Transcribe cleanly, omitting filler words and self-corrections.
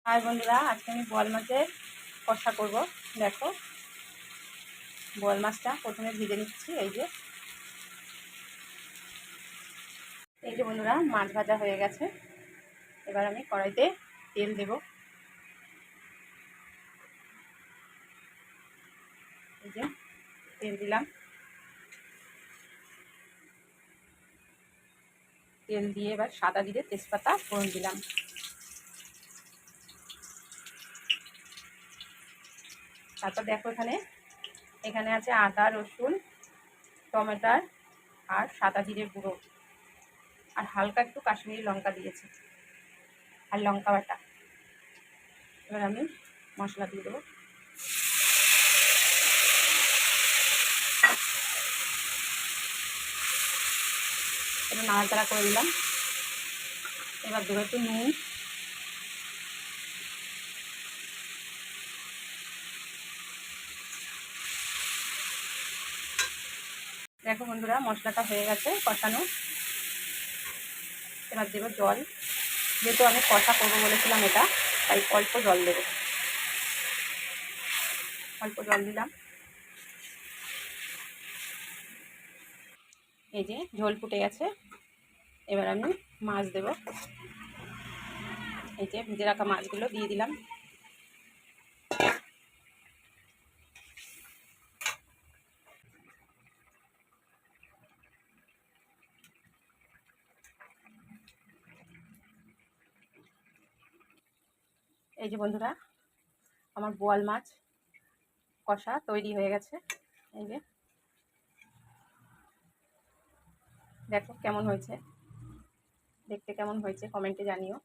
High বন্ধুরা, আজকে আমি বোয়াল মাছের কষা করব। দেখো, বোয়াল মাছটা প্রথমে ভেজে নিচ্ছি। এই যে বন্ধুরা, মাছ ভাজা হয়ে গেছে। এবার আমি কড়াইতে তেল দেব। এই যে তেল দিলাম। তেল দিয়ে এবার সাদা জিরে তেজপাতা ফোড়ন দিলাম। তারপর দেখো, এখানে আছে আদা, রসুন, টমেটো আর সাদা জিরে গুঁড়ো, আর হালকা একটু কাশ্মীরি লঙ্কা দিয়েছি, আর লঙ্কা বাটা। এবার আমি মশলা দিয়ে দেবো। এবার নাড়াচাড়া করে দিলাম। এবার দেবো একটু নুন, দেখো বন্ধুরা, মশলাটা হয়ে গেছে কষানো। এবার দেবো জল। যেহেতু আমি কষা করবো বলেছিলাম এটা, তাই অল্প জল দেবো। অল্প জল দিলাম। এই যে ঝোল ফুটে গেছে। এবার আমি মাছ দেবো। এই যে ভেজে রাখা মাছগুলো দিয়ে দিলাম। এই যে বন্ধুরা, আমার বোয়াল মাছ কষা তৈরি হয়ে গেছে। এই যে দেখো কেমন হয়েছে, দেখতে কেমন হয়েছে কমেন্টে জানিও।